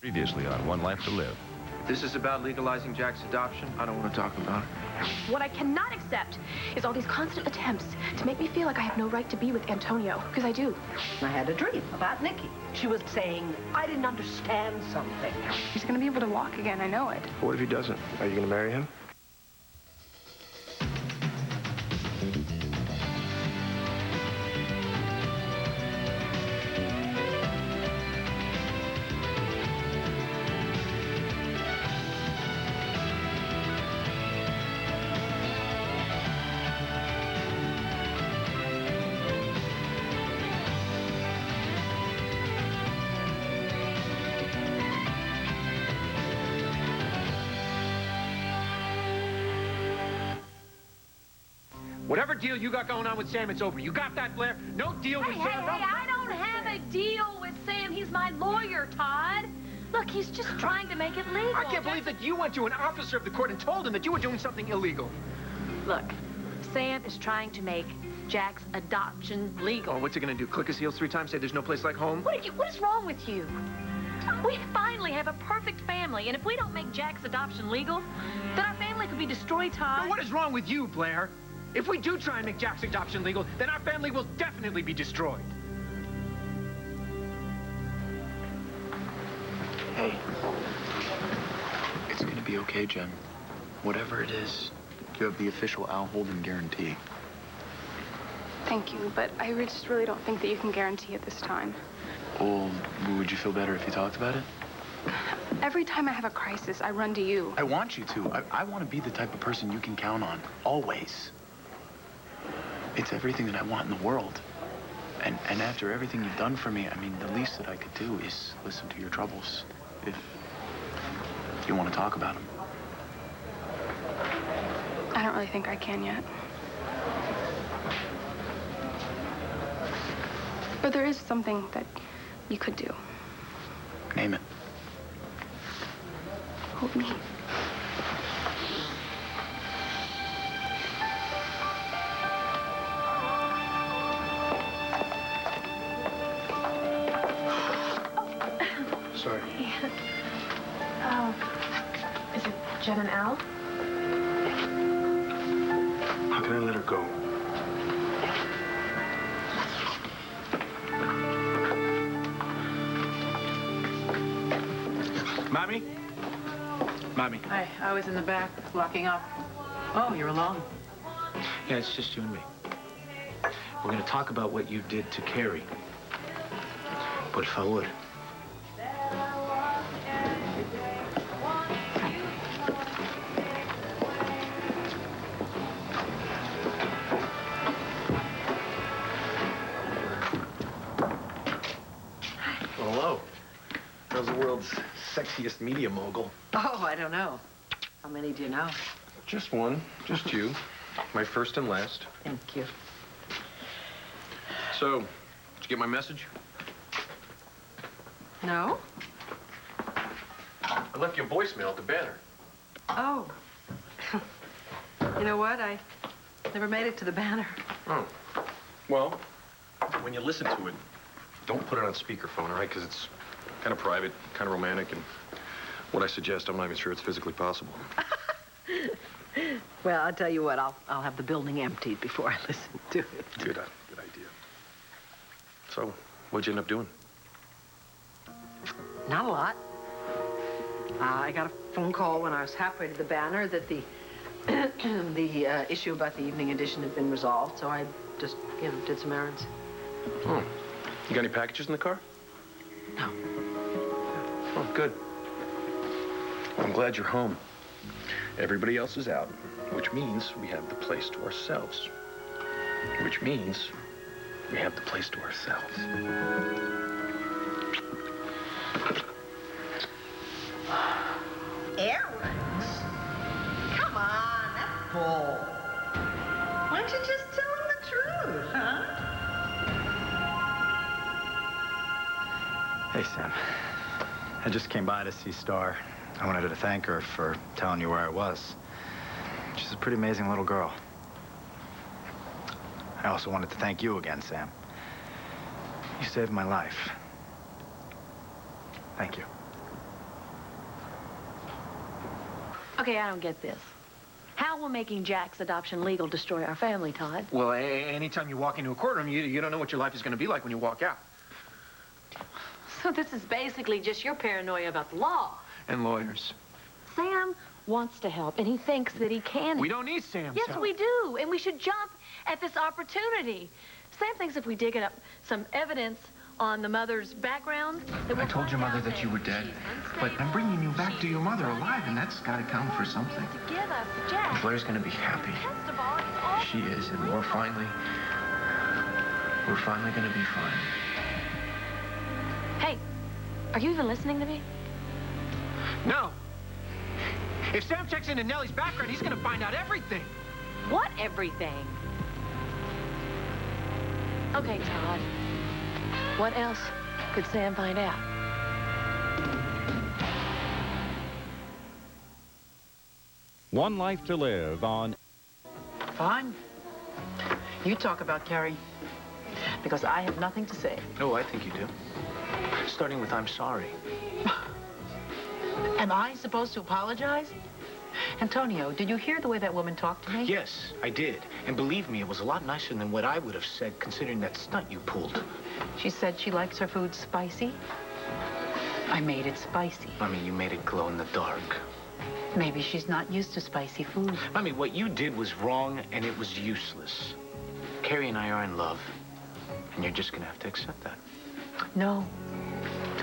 Previously on One Life to Live. This is about legalizing Jack's adoption. I don't want to talk about it. What I cannot accept is all these constant attempts to make me feel like I have no right to be with Antonio, because I do. I had a dream about Nikki. She was saying I didn't understand something. He's going to be able to walk again, I know it. What if he doesn't? Are you going to marry him? Whatever deal you got going on with Sam, it's over. You got that, Blair? No deal with Sam. Hey, I don't have a deal with Sam. He's my lawyer, Todd. Look, he's just trying to make it legal. I can't believe that you went to an officer of the court and told him that you were doing something illegal. Look, Sam is trying to make Jack's adoption legal. Oh, what's he going to do? Click his heels 3 times, say there's no place like home? What is wrong with you? We finally have a perfect family, and if we don't make Jack's adoption legal, then our family could be destroyed, Todd. Now, what is wrong with you, Blair? If we do try and make Jack's adoption legal, then our family will definitely be destroyed. Hey, it's gonna be okay, Jen. Whatever it is, you have the official Al Holden guarantee. Thank you, but I just really don't think that you can guarantee it this time. Well, would you feel better if you talked about it? Every time I have a crisis, I run to you. I want you to. I want to be the type of person you can count on, always. It's everything that I want in the world. And after everything you've done for me, I mean, the least that I could do is listen to your troubles. If you want to talk about them. I don't really think I can yet. But there is something that you could do. Name it. Hold me. Sorry. Is it Jen and Al? How can I let her go? Mommy? Mommy. Hi, I was in the back, locking up. Oh, you're alone. Yeah, it's just you and me. We're going to talk about what you did to Carrie. Por favor. Hello. How's the world's sexiest media mogul? Oh, I don't know. How many do you know? Just one. Just you. My first and last. Thank you. So, did you get my message? No? I left you a voicemail at the banner. Oh. You know what? I never made it to the banner. Oh. Well, when you listen to it, don't put it on speakerphone, all right? Because it's kind of private, kind of romantic, and what I suggest, I'm not even sure it's physically possible. Well, I'll tell you what. I'll have the building emptied before I listen to it. Good idea. So, what'd you end up doing? Not a lot. I got a phone call when I was halfway to the banner that the issue about the evening edition had been resolved, so I just, did some errands. Oh. You got any packages in the car? No. Oh, good. Well, I'm glad you're home. Everybody else is out, which means we have the place to ourselves. Which means we have the place to ourselves. Errands? Come on, that's bull. Why don't you just tell him the truth, huh? Hey, Sam. I just came by to see Star. I wanted to thank her for telling you where I was. She's a pretty amazing little girl. I also wanted to thank you again, Sam. You saved my life. Thank you. Okay, I don't get this. How will making Jack's adoption legal destroy our family, Todd? Well, anytime you walk into a courtroom, you don't know what your life is going to be like when you walk out. So this is basically just your paranoia about the law. And lawyers. Sam wants to help, and he thinks that he can. We don't need Sam's Yes, help. we do, and we should jump at this opportunity. Sam thinks if we dig up some evidence on the mother's background... I told your mother that you were dead, but I'm bringing you back to your mother alive, and that's got to count for something. To give us Jack. Blair's going to be happy. She is, and we're finally going to be fine. Hey, are you even listening to me? No. If Sam checks into Nellie's background, he's going to find out everything. What everything? Okay, Todd. What else could Sam find out? One Life to Live on... Fine. You talk about Carrie, because I have nothing to say. No, I think you do. Starting with I'm sorry. Am I supposed to apologize? Antonio, did you hear the way that woman talked to me? Yes, I did. And believe me, it was a lot nicer than what I would have said, considering that stunt you pulled. She said she likes her food spicy. I made it spicy. I mean, you made it glow in the dark. Maybe she's not used to spicy food. I mean, what you did was wrong, and it was useless. Carrie and I are in love, and you're just gonna have to accept that. No,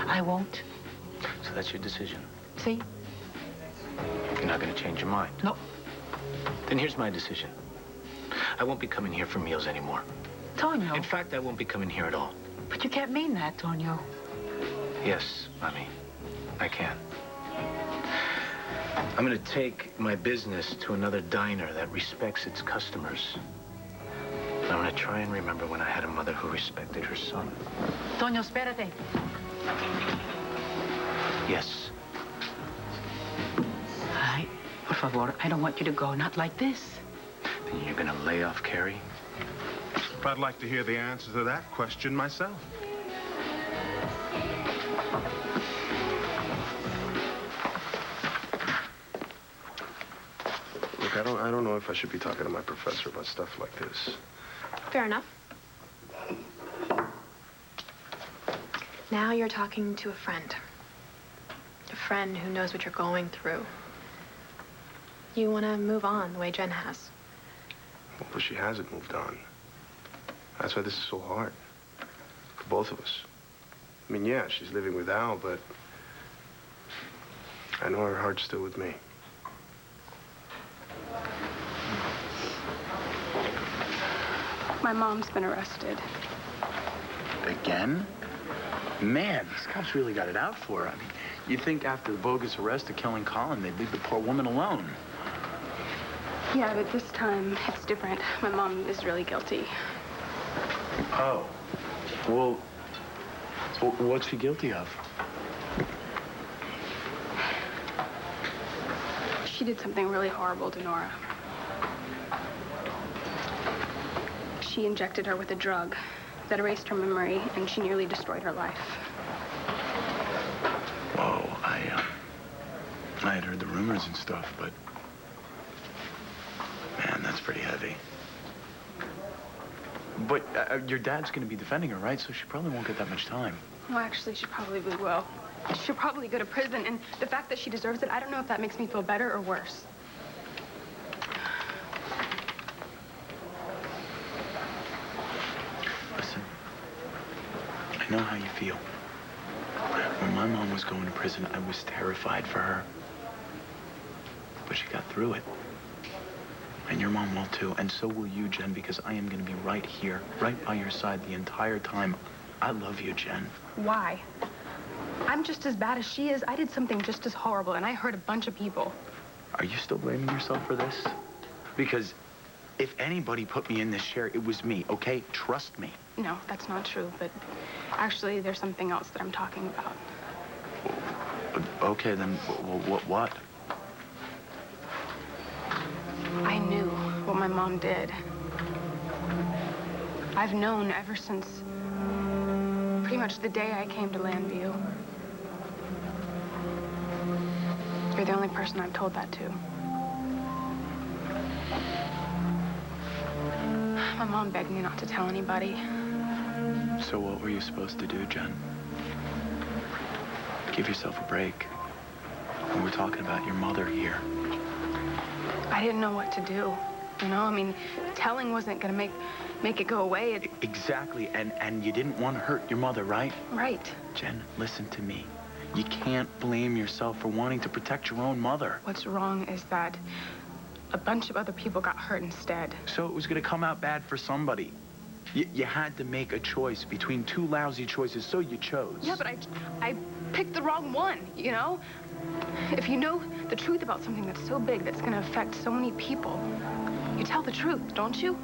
I won't. So that's your decision. See? You're not gonna change your mind. No. Then here's my decision. I won't be coming here for meals anymore. Tonio. In fact, I won't be coming here at all. But you can't mean that, Tonio. Yes, Mommy, I can. I'm gonna take my business to another diner that respects its customers. And I'm gonna try and remember when I had a mother who respected her son. Tonio, espérate. Yes. Ay, por favor, I don't want you to go, not like this. Then you're gonna lay off Carrie? I'd like to hear the answer to that question myself. Look, I don't know if I should be talking to my professor about stuff like this. Fair enough. Now you're talking to a friend. A friend who knows what you're going through. You want to move on the way Jen has. Well, but she hasn't moved on. That's why this is so hard. For both of us. I mean, yeah, she's living with Al, but I know her heart's still with me. My mom's been arrested. Again? Man, these cops really got it out for her. I mean, you'd think after the bogus arrest of killing Colin, they'd leave the poor woman alone. Yeah, but this time it's different. My mom is really guilty. Oh. Well, what's she guilty of? She did something really horrible to Nora. She injected her with a drug that erased her memory, and she nearly destroyed her life. Whoa, I had heard the rumors and stuff, but man, that's pretty heavy. But your dad's gonna be defending her, right? So she probably won't get that much time. Well, actually, she probably will. She'll probably go to prison, and the fact that she deserves it, I don't know if that makes me feel better or worse. Listen, I know how you feel. When my mom was going to prison, I was terrified for her. But she got through it. And your mom will too, and so will you, Jen, because I am gonna be right here, right by your side the entire time. I love you, Jen. Why? I'm just as bad as she is. I did something just as horrible, and I hurt a bunch of people. Are you still blaming yourself for this? Because if anybody put me in this chair, it was me, okay? Trust me. No, that's not true, but actually there's something else that I'm talking about. Okay, then what? I knew what my mom did. I've known ever since pretty much the day I came to Landview. You're the only person I've told that to. My mom begged me not to tell anybody. So what were you supposed to do, Jen? Give yourself a break. And we're talking about your mother here. I didn't know what to do. You know, I mean, telling wasn't gonna make it go away. Exactly, and you didn't want to hurt your mother, right? Right. Jen, listen to me. You can't blame yourself for wanting to protect your own mother. What's wrong is that a bunch of other people got hurt instead. So it was gonna come out bad for somebody. You had to make a choice between two lousy choices, so you chose. Yeah, but I picked the wrong one, you know? If you know the truth about something that's so big, that's gonna affect so many people, you tell the truth, don't you?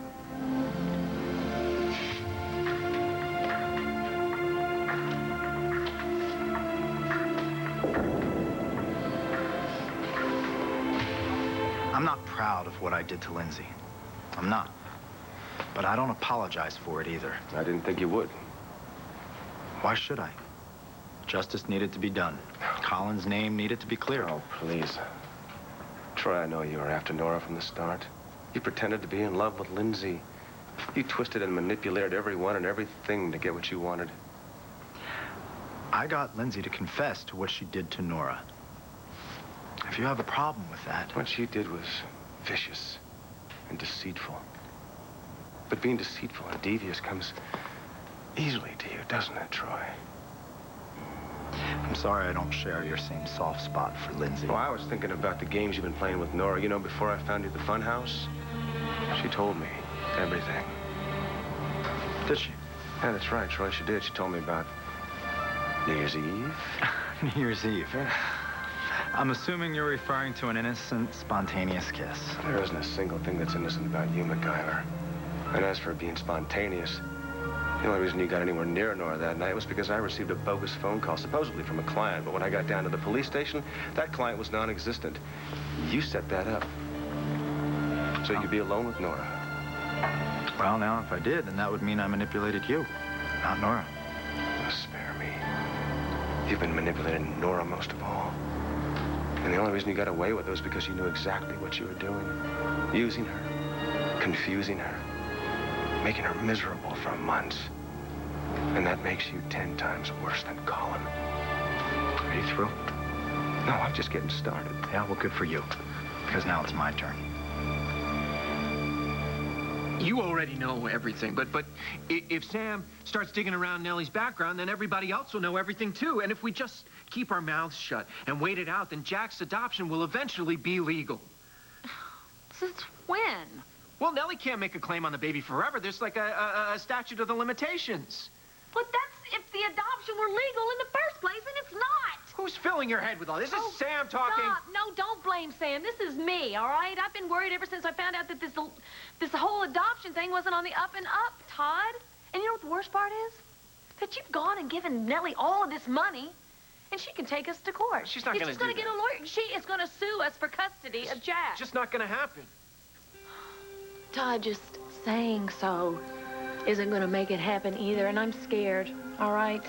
I'm not proud of what I did to Lindsay. I'm not. But I don't apologize for it either. I didn't think you would. Why should I? Justice needed to be done. Colin's name needed to be cleared. Oh, please. Troy, I know you were after Nora from the start. You pretended to be in love with Lindsay. You twisted and manipulated everyone and everything to get what you wanted. I got Lindsay to confess to what she did to Nora. If you have a problem with that... What she did was vicious and deceitful. But being deceitful and devious comes easily to you, doesn't it, Troy? I'm sorry I don't share your same soft spot for Lindsay. Well, I was thinking about the games you've been playing with Nora. You know, before I found you at the fun house, she told me everything. Did she? Yeah, that's right, Troy. She did. She told me about New Year's Eve. New Year's Eve. Yeah. I'm assuming you're referring to an innocent, spontaneous kiss. There isn't a single thing that's innocent about you, MacGyver. And as for being spontaneous, the only reason you got anywhere near Nora that night was because I received a bogus phone call, supposedly from a client. But when I got down to the police station, that client was non-existent. You set that up. So you'd be alone with Nora. Well, now, if I did, then that would mean I manipulated you, not Nora. Oh, spare me. You've been manipulating Nora most of all. And the only reason you got away with it was because you knew exactly what you were doing. Using her, confusing her, making her miserable for months. And that makes you 10 times worse than Colin. Are you through? No, I'm just getting started. Yeah, well, good for you. Because now it's my turn. You already know everything, but if Sam starts digging around Nellie's background, then everybody else will know everything too. And if we just keep our mouths shut and wait it out, then Jack's adoption will eventually be legal. Since when? Well, Nellie can't make a claim on the baby forever. There's like a statute of the limitations. But that's if the adoption were legal in the first place, and it's not. Who's filling your head with all this? This is Sam talking. Stop. No, don't blame Sam. This is me, all right? I've been worried ever since I found out that this whole adoption thing wasn't on the up and up, Todd. And you know what the worst part is? That you've gone and given Nellie all of this money, and she can take us to court. She's not going to do that. She's going to get a lawyer. She is going to sue us for custody of Jack. It's just not going to happen. Todd, just saying so isn't going to make it happen either, and I'm scared, all right?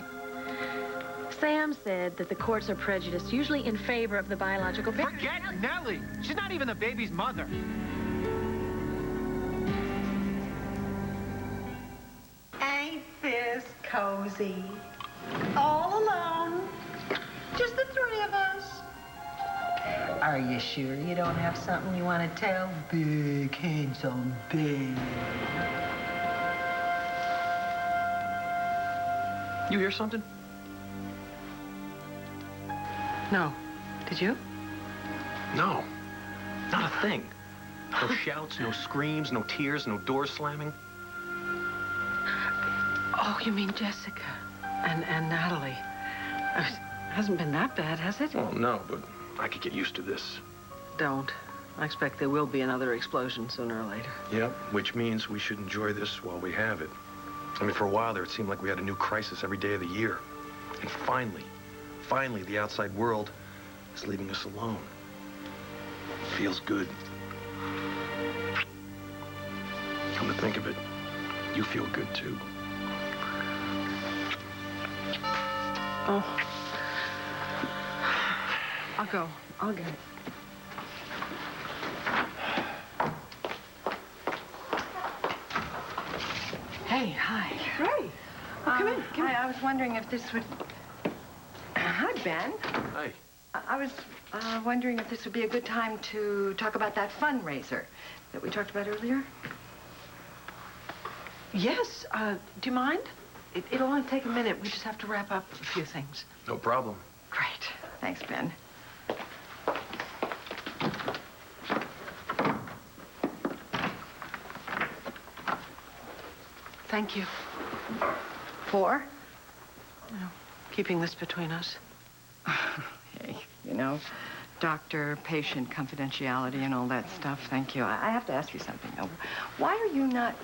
Sam said that the courts are prejudiced, usually in favor of the biological parent. Forget Nellie. She's not even the baby's mother. Ain't this cozy? All alone. Just the three of us. Are you sure you don't have something you want to tell Big Handsome Babe? You hear something? No. Did you? No. Not a thing. No shouts, no screams, no tears, no door slamming. Oh, you mean Jessica and Natalie. Hasn't been that bad, has it? Oh, no, but I could get used to this. Don't. I expect there will be another explosion sooner or later. Yep, which means we should enjoy this while we have it. I mean, for a while there, it seemed like we had a new crisis every day of the year. And finally, the outside world is leaving us alone. It feels good. Come to think of it, you feel good, too. Oh. I'll go. I'll go. Hey, hi. Ray, come in. Come in. I was wondering if this would... Hi, Ben. Hi. I was wondering if this would be a good time to talk about that fundraiser that we talked about earlier. Yes, do you mind? It'll only take a minute. We just have to wrap up a few things. No problem. Great. Thanks, Ben. Thank you. For? Keeping this between us. Hey, you know, doctor-patient confidentiality and all that stuff. Thank you. I have to ask you something, though. Why are you not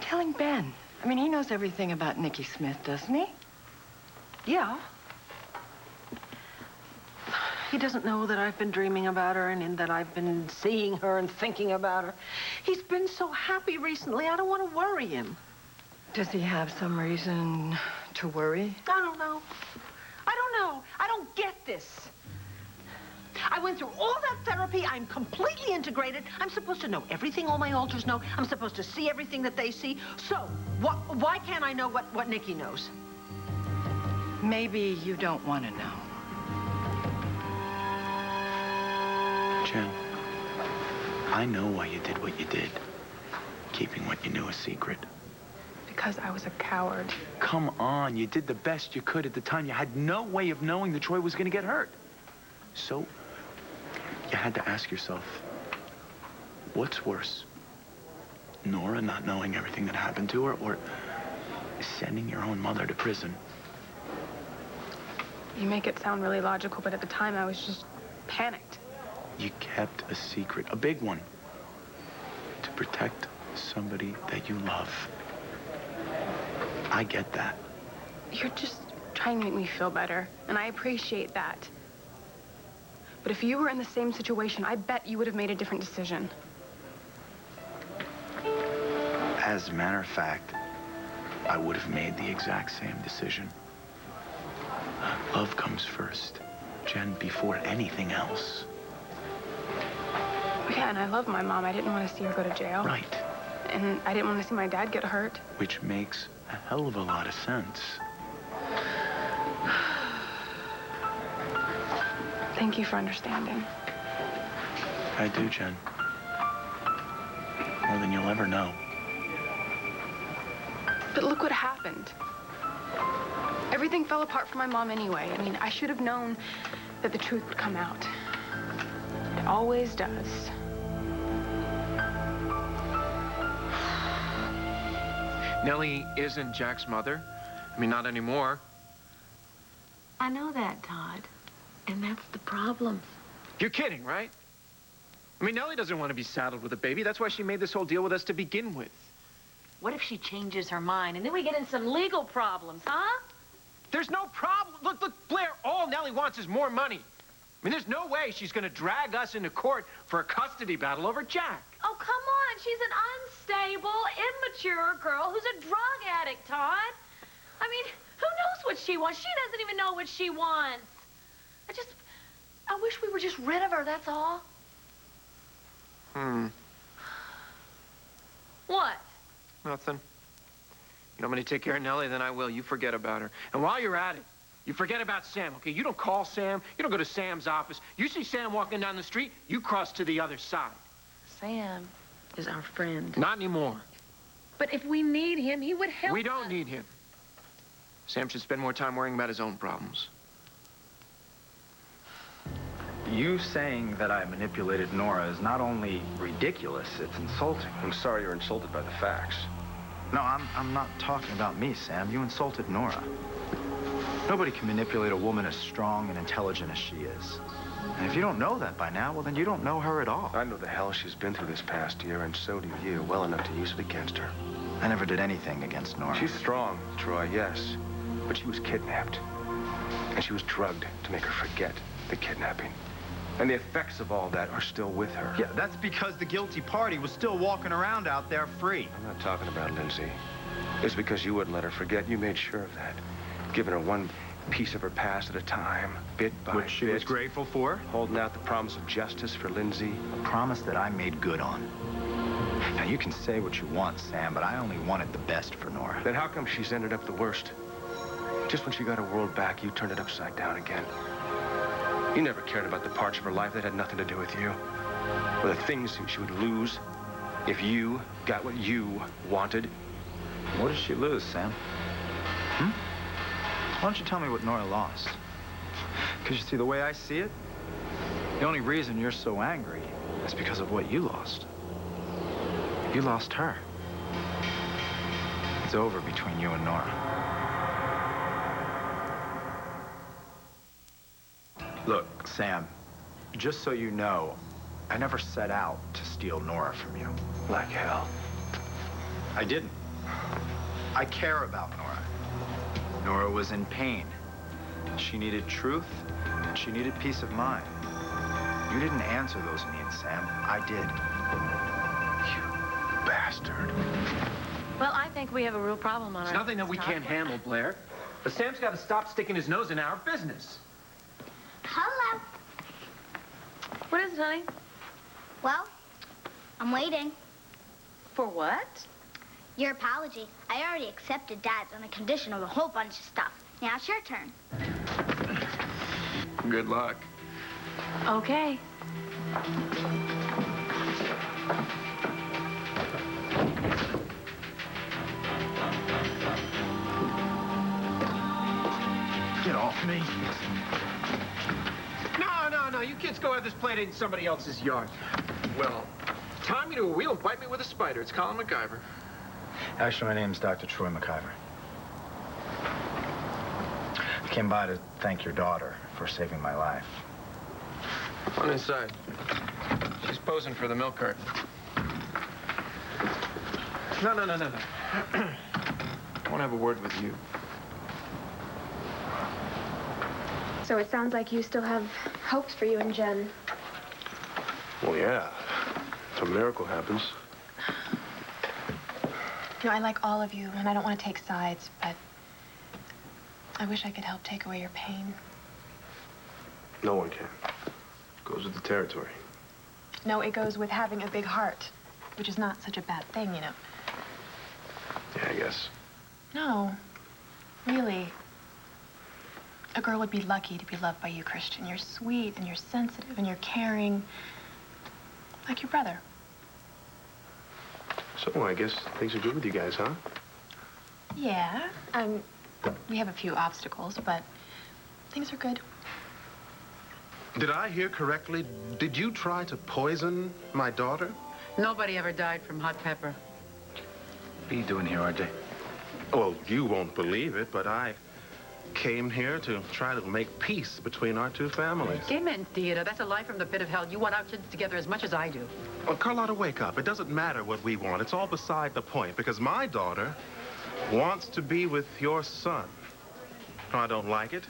telling Ben? I mean, he knows everything about Nikki Smith, doesn't he? Yeah. He doesn't know that I've been dreaming about her and that I've been seeing her and thinking about her. He's been so happy recently, I don't want to worry him. Does he have some reason to worry? I don't know. I don't get this. I went through all that therapy. I'm completely integrated. I'm supposed to know everything all my alters know. I'm supposed to see everything that they see. So, why can't I know what Nikki knows? Maybe you don't want to know. Jen, I know why you did what you did. Keeping what you knew a secret. Because I was a coward. Come on, you did the best you could at the time. You had no way of knowing that Troy was going to get hurt. So, you had to ask yourself, what's worse? Nora not knowing everything that happened to her, or sending your own mother to prison? You make it sound really logical, but at the time I was just panicked. You kept a secret, a big one, to protect somebody that you love. I get that. You're just trying to make me feel better, and I appreciate that. But if you were in the same situation, I bet you would have made a different decision. As a matter of fact, I would have made the exact same decision. Love comes first, Jen, before anything else. Yeah, and I love my mom. I didn't want to see her go to jail. Right. And I didn't want to see my dad get hurt. Which makes a hell of a lot of sense. Thank you for understanding. I do, Jen. More than you'll ever know. But look what happened. Everything fell apart for my mom anyway. I mean, I should have known that the truth would come out. It always does. Nellie isn't Jack's mother. I mean, not anymore. I know that, Todd. And that's the problem. You're kidding, right? I mean, Nellie doesn't want to be saddled with a baby. That's why she made this whole deal with us to begin with. What if she changes her mind and then we get in some legal problems, huh? There's no problem. Look, Blair, all Nellie wants is more money. I mean, there's no way she's going to drag us into court for a custody battle over Jack. Oh, come on. She's an unstable, immature girl who's a drug addict, Todd. I mean, who knows what she wants? She doesn't even know what she wants. I wish we were just rid of her, that's all. What? Nothing. You want me to take care of Nellie, then I will. You forget about her. And while you're at it, you forget about Sam, okay? You don't call Sam. You don't go to Sam's office. You see Sam walking down the street, you cross to the other side. Sam is our friend. Not anymore. But if we need him, he would help us. We don't need him. Sam should spend more time worrying about his own problems. You saying that I manipulated Nora is not only ridiculous, it's insulting. I'm sorry you're insulted by the facts. No, I'm not talking about me, Sam. You insulted Nora. Nobody can manipulate a woman as strong and intelligent as she is. And if you don't know that by now, well, then you don't know her at all. I know the hell she's been through this past year, and so do you, well enough to use it against her. I never did anything against Nora. She's strong, Troy, yes. But she was kidnapped. And she was drugged to make her forget the kidnapping. And the effects of all that are still with her. Yeah, that's because the guilty party was still walking around out there free. I'm not talking about Lindsay. It's because you wouldn't let her forget. You made sure of that. Giving her one piece of her past at a time, bit by bit. Which she was grateful for? Holding out the promise of justice for Lindsay. A promise that I made good on. Now, you can say what you want, Sam, but I only wanted the best for Nora. Then how come she's ended up the worst? Just when she got her world back, you turned it upside down again. You never cared about the parts of her life that had nothing to do with you. Or the things she would lose if you got what you wanted. What did she lose, Sam? Why don't you tell me what Nora lost? Because you see, the way I see it, the only reason you're so angry is because of what you lost. You lost her. It's over between you and Nora. Look, Sam, just so you know, I never set out to steal Nora from you. Like hell. I didn't. I care about Nora. Nora was in pain. She needed truth, and she needed peace of mind. You didn't answer those needs, Sam. I did. You bastard. Well, I think we have a real problem on our It's nothing that we can't handle, Blair. But Sam's got to stop sticking his nose in our business. Hello. What is it, honey? Well, I'm waiting. For what? Your apology. I already accepted Dad's on the condition of a whole bunch of stuff. Now it's your turn. Good luck. Okay. Get off me. No, you kids go have this play date in somebody else's yard. Well, tie me to a wheel and bite me with a spider. It's Colin MacIver. Actually, my name's Dr. Troy MacIver. I came by to thank your daughter for saving my life. On inside. She's posing for the milk carton. No. I want to have a word with you. So it sounds like you still have hopes for you and Jen. Well, yeah. If a miracle happens. You know, I like all of you, and I don't want to take sides, but I wish I could help take away your pain. No one can. Goes with the territory. No, it goes with having a big heart, which is not such a bad thing, you know. Yeah, I guess. No, really. A girl would be lucky to be loved by you, Christian. You're sweet, and you're sensitive, and you're caring. Like your brother. So, I guess things are good with you guys, huh? Yeah, we have a few obstacles, but things are good. Did I hear correctly? Did you try to poison my daughter? Nobody ever died from hot pepper. What are you doing here, RJ? Well, you won't believe it, but I came here to try to make peace between our two families. Gay men theater, that's a lie from the pit of hell. You want our kids together as much as I do. Well, Carlotta, wake up. It doesn't matter what we want. It's all beside the point, because my daughter wants to be with your son. I don't like it,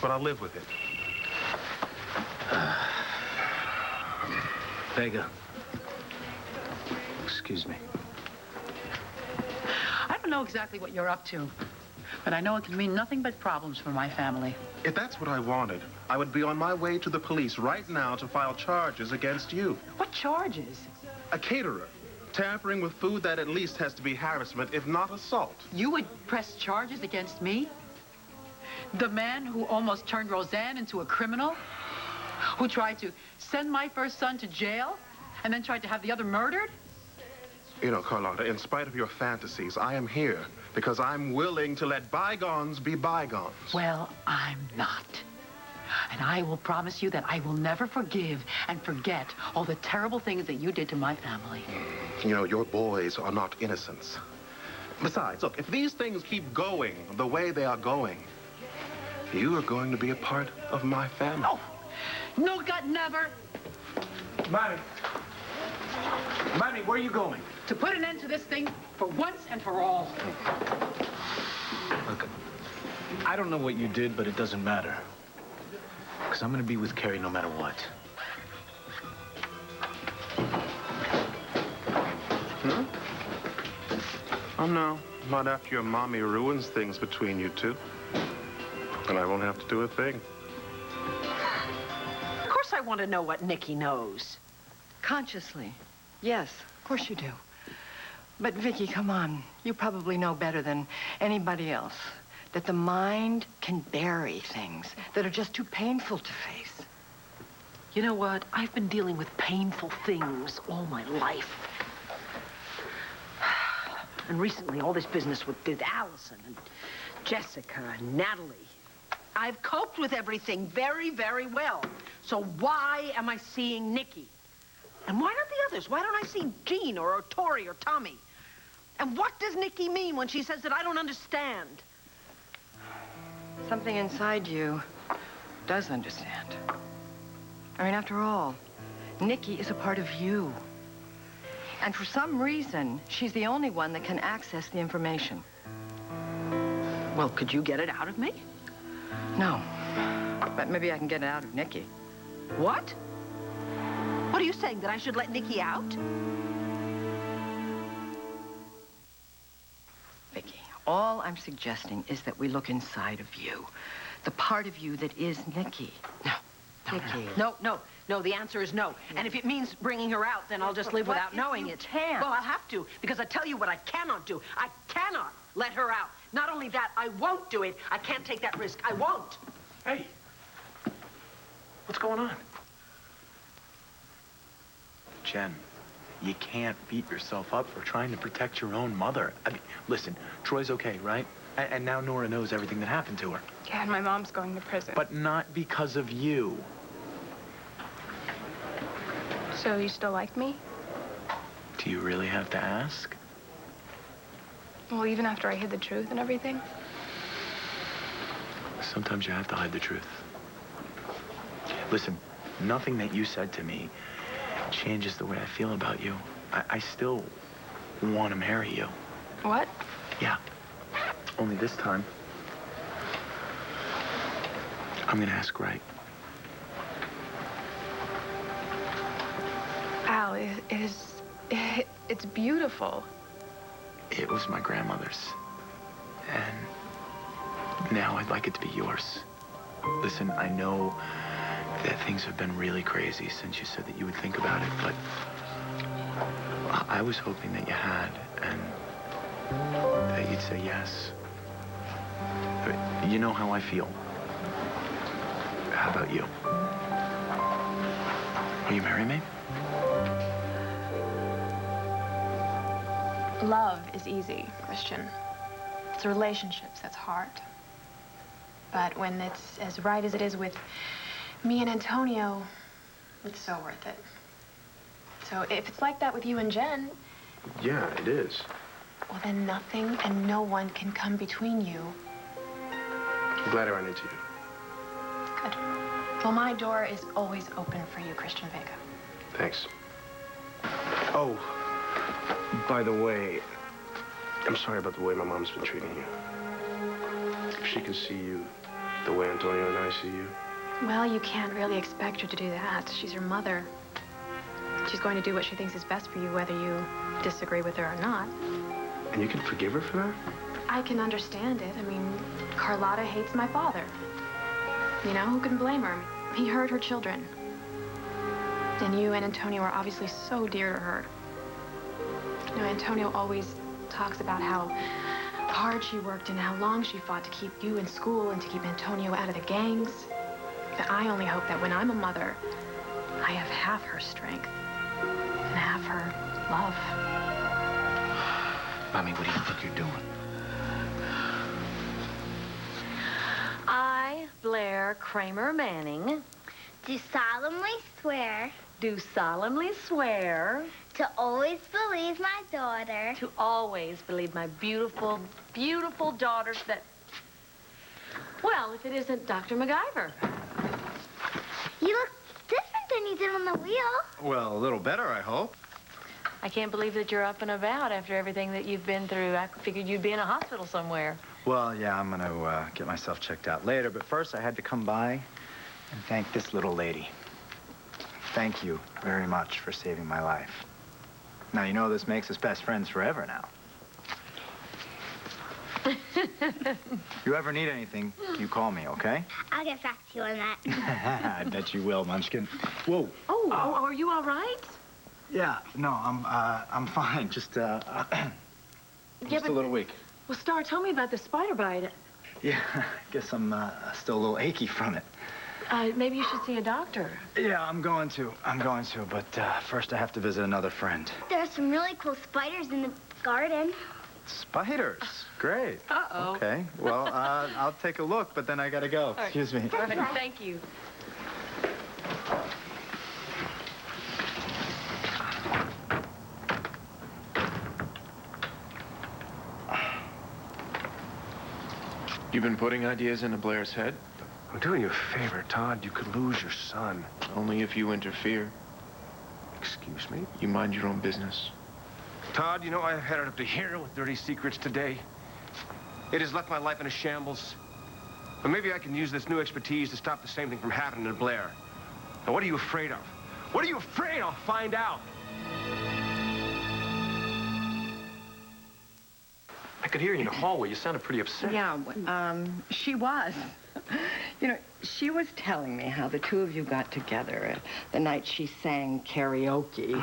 but I'll live with it. Vega. Excuse me. I don't know exactly what you're up to, but I know it can mean nothing but problems for my family. If that's what I wanted, I would be on my way to the police right now to file charges against you. What charges? A caterer. Tampering with food that at least has to be harassment, if not assault. You would press charges against me? The man who almost turned Roseanne into a criminal? Who tried to send my first son to jail and then tried to have the other murdered? You know, Carlotta, in spite of your fantasies, I am here because I'm willing to let bygones be bygones. Well, I'm not. And I will promise you that I will never forgive and forget all the terrible things that you did to my family. You know, your boys are not innocents. Besides, look, if these things keep going the way they are going, you are going to be a part of my family. No. No, God, never. Mommy, where are you going? To put an end to this thing for once and for all. Look, I don't know what you did, but it doesn't matter. Because I'm going to be with Carrie no matter what. Oh, no. Not after your mommy ruins things between you two. And I won't have to do a thing. Of course I want to know what Nikki knows. Consciously. Yes, of course you do. But, Vicky, come on. You probably know better than anybody else that the mind can bury things that are just too painful to face. You know what? I've been dealing with painful things all my life. And recently, all this business with Allison and Jessica and Natalie. I've coped with everything very, very well. So why am I seeing Nikki? And why not the others? Why don't I see Jean or Tori or Tommy? And what does Nikki mean when she says that I don't understand? Something inside you does understand. I mean, after all, Nikki is a part of you. And for some reason, she's the only one that can access the information. Well, could you get it out of me? No. But maybe I can get it out of Nikki. What? What are you saying, that I should let Nikki out? Vicky, all I'm suggesting is that we look inside of you. The part of you that is Nikki. No. Nikki. No, the answer is no. And if it means bringing her out, then I'll just live without knowing it. Can't. Well, I'll have to, because I tell you what I cannot do. I cannot let her out. Not only that, I won't do it. I can't take that risk. I won't. Hey, what's going on? Jen, you can't beat yourself up for trying to protect your own mother. I mean, listen, Troy's okay, right? And now Nora knows everything that happened to her. Yeah, and my mom's going to prison. But not because of you. So you still like me? Do you really have to ask? Well, even after I hid the truth and everything? Sometimes you have to hide the truth. Listen, nothing that you said to me changes the way I feel about you. I still want to marry you. What? Yeah. Only this time, I'm gonna ask right. Al, it's beautiful. It was my grandmother's. And now I'd like it to be yours. Listen, I know that things have been really crazy since you said that you would think about it, but I was hoping that you had, and that you'd say yes. You know how I feel. How about you? Will you marry me? Love is easy, Christian. It's relationships that's hard. But when it's as right as it is with me and Antonio, it's so worth it. So if it's like that with you and Jen... Yeah, it is. Well, then nothing and no one can come between you. I'm glad I ran into you. Good. Well, my door is always open for you, Christian Vega. Thanks. Oh, by the way, I'm sorry about the way my mom's been treating you. If she can see you the way Antonio and I see you. Well, you can't really expect her to do that. She's your mother. She's going to do what she thinks is best for you, whether you disagree with her or not. And you can forgive her for that? I can understand it. I mean, Carlotta hates my father. You know, who can blame her? He hurt her children. And you and Antonio are obviously so dear to her. You know, Antonio always talks about how hard she worked and how long she fought to keep you in school and to keep Antonio out of the gangs. But I only hope that when I'm a mother, I have half her strength and half her love. Mommy, what do you think you're doing? I, Blair Kramer Manning, Do solemnly swear do solemnly swear to always believe my daughter. to always believe my beautiful, beautiful daughters that... Well, if it isn't Dr. MacGyver. You look different than you did on the wheel. Well, a little better, I hope. I can't believe that you're up and about after everything that you've been through. I figured you'd be in a hospital somewhere. Well, yeah, I'm gonna get myself checked out later, but first I had to come by and thank this little lady. Thank you very much for saving my life. Now, you know this makes us best friends forever now. You ever need anything, you call me, okay? I'll get back to you on that. I bet you will, Munchkin. Whoa. Oh, are you all right? Yeah, no, I'm fine. Just a little weak. Well, Star, tell me about the spider bite. Yeah, I guess I'm still a little achy from it. Maybe you should see a doctor. Yeah, I'm going to, but first I have to visit another friend. There are some really cool spiders in the garden. Spiders? Great. Uh-oh. Okay, well, I'll take a look, but then I gotta go. Right. Excuse me. All right, thank you. You've been putting ideas into Blair's head? I'm doing you a favor, Todd. You could lose your son. Only if you interfere. Excuse me? You mind your own business. Todd, you know I've had it up to here with dirty secrets today. It has left my life in a shambles. But maybe I can use this new expertise to stop the same thing from happening to Blair. Now, what are you afraid of? What are you afraid of? Find out. I could hear you in the hallway. You sounded pretty upset. Yeah, she was. You know, she was telling me how the two of you got together the night she sang karaoke.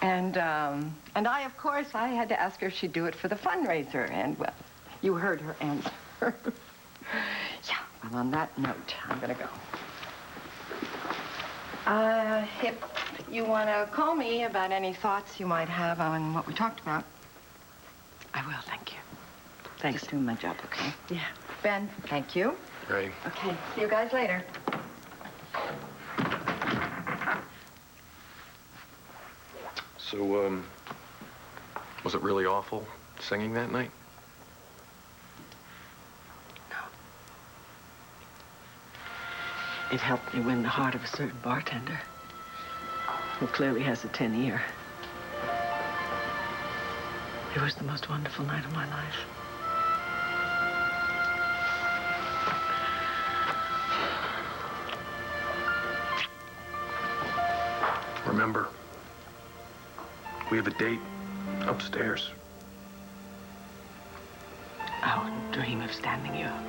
And I, of course, I had to ask her if she'd do it for the fundraiser. And, well, you heard her answer. Yeah, well, on that note, I'm gonna go. If you want to call me about any thoughts you might have on what we talked about, I will, thank you. Thanks. Just doing my job, okay? Yeah. Ben, thank you. Right. Okay, see you guys later. So, was it really awful singing that night? No. It helped me win the heart of a certain bartender who clearly has a 10 ear. It was the most wonderful night of my life. Remember, we have a date upstairs. I wouldn't dream of standing you up.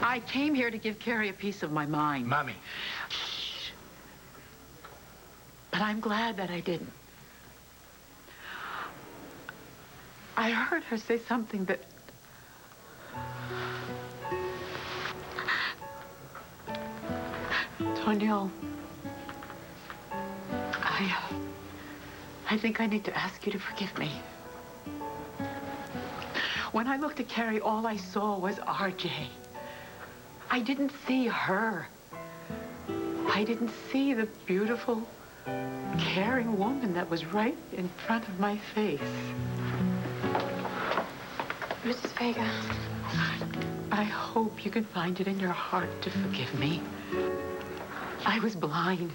I came here to give Carrie a piece of my mind. Mommy. Shh. But I'm glad that I didn't. I heard her say something that... Tonio, I think I need to ask you to forgive me. When I looked at Carrie, all I saw was RJ. I didn't see her. I didn't see the beautiful, caring woman that was right in front of my face. Mrs. Vega. I hope you can find it in your heart to forgive me. I was blind.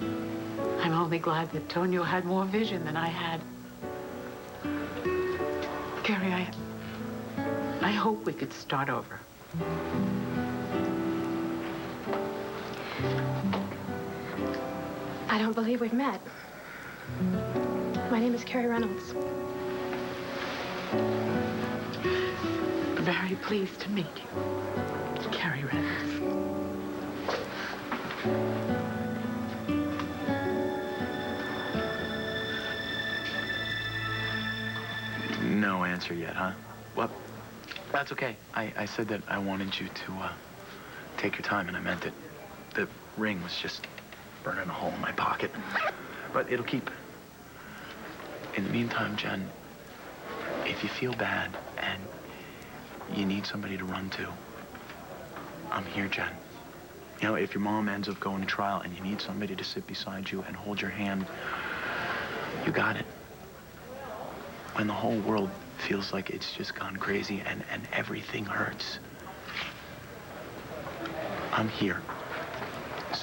I'm only glad that Tonio had more vision than I had. Carrie, I hope we could start over. I don't believe we've met. My name is Carrie Reynolds. Very pleased to meet you, Carrie Reynolds. No answer yet, huh? Well, that's okay. I said that I wanted you to take your time, and I meant it. The ring was just burning a hole in my pocket. But it'll keep. In the meantime, Jen, if you feel bad and you need somebody to run to, I'm here, Jen. You know, if your mom ends up going to trial and you need somebody to sit beside you and hold your hand, you got it. When the whole world feels like it's just gone crazy and everything hurts, I'm here.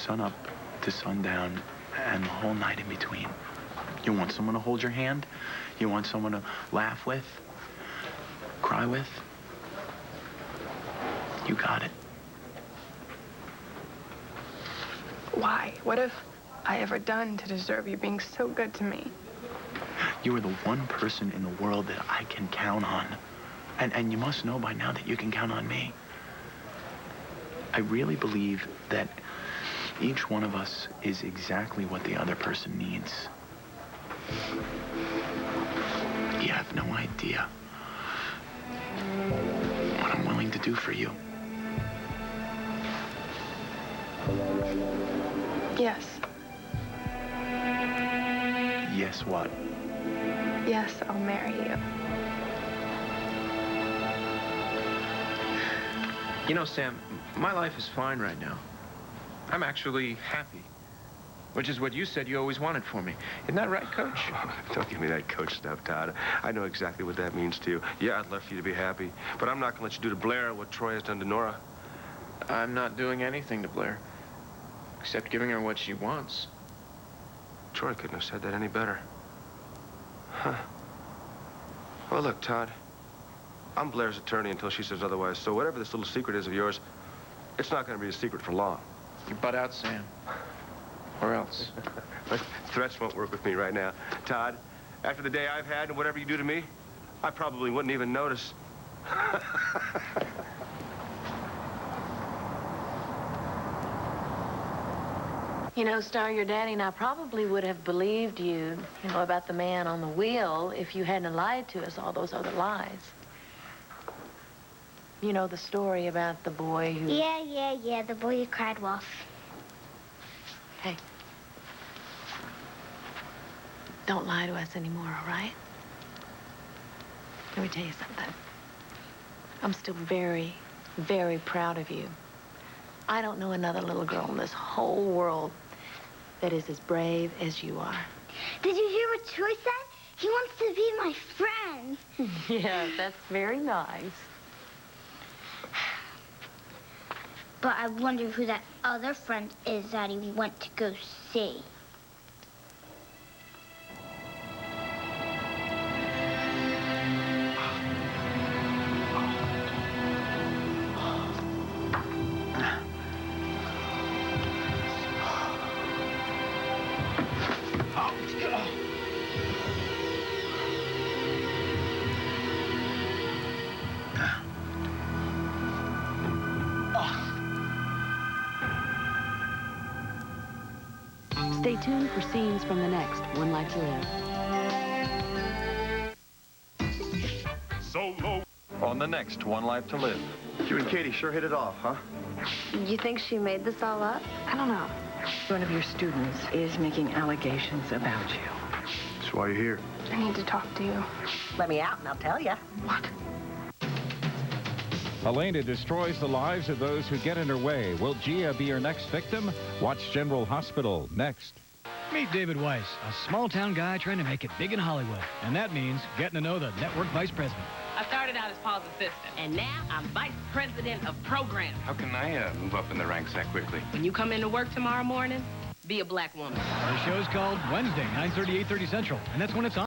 sunup to sundown and the whole night in between. You want someone to hold your hand? You want someone to laugh with? Cry with? You got it. Why? What have I ever done to deserve you being so good to me? You are the one person in the world that I can count on. And you must know by now that you can count on me. I really believe that each one of us is exactly what the other person needs. You have no idea what I'm willing to do for you. Yes. Yes, what? Yes, I'll marry you. You know, Sam, my life is fine right now. I'm actually happy, which is what you said you always wanted for me. Isn't that right, Coach? Don't give me that coach stuff, Todd. I know exactly what that means to you. Yeah, I'd love for you to be happy, but I'm not going to let you do to Blair what Troy has done to Nora. I'm not doing anything to Blair, except giving her what she wants. Troy couldn't have said that any better. Huh. Well, look, Todd, I'm Blair's attorney until she says otherwise, so whatever this little secret is of yours, it's not going to be a secret for long. You butt out, Sam. Or else. But threats won't work with me right now. Todd, after the day I've had and whatever you do to me, I probably wouldn't even notice. You know, Star, your daddy and I probably would have believed you, about the man on the wheel if you hadn't lied to us all those other lies. You know, the story about the boy who... Yeah, the boy who cried wolf. Hey. Don't lie to us anymore, all right? Let me tell you something. I'm still very, very proud of you. I don't know another little girl in this whole world that is as brave as you are. Did you hear what Troy said? He wants to be my friend. Yeah, that's very nice. But I wonder who that other friend is that he went to go see. Stay tuned for scenes from the next One Life to Live. Solo. On the next One Life to Live. You and Katie sure hit it off, huh? You think she made this all up? I don't know. One of your students is making allegations about you. That's why you're here. I need to talk to you. Let me out and I'll tell you. What? Elena destroys the lives of those who get in her way. Will Gia be her next victim? Watch General Hospital next. Meet David Weiss, a small-town guy trying to make it big in Hollywood. And that means getting to know the network vice president. I started out as Paul's assistant, and now I'm vice president of programs. How can I move up in the ranks that quickly? When you come into work tomorrow morning, be a black woman. Our show's called Wednesday, 9:30, 8:30 Central, and that's when it's on.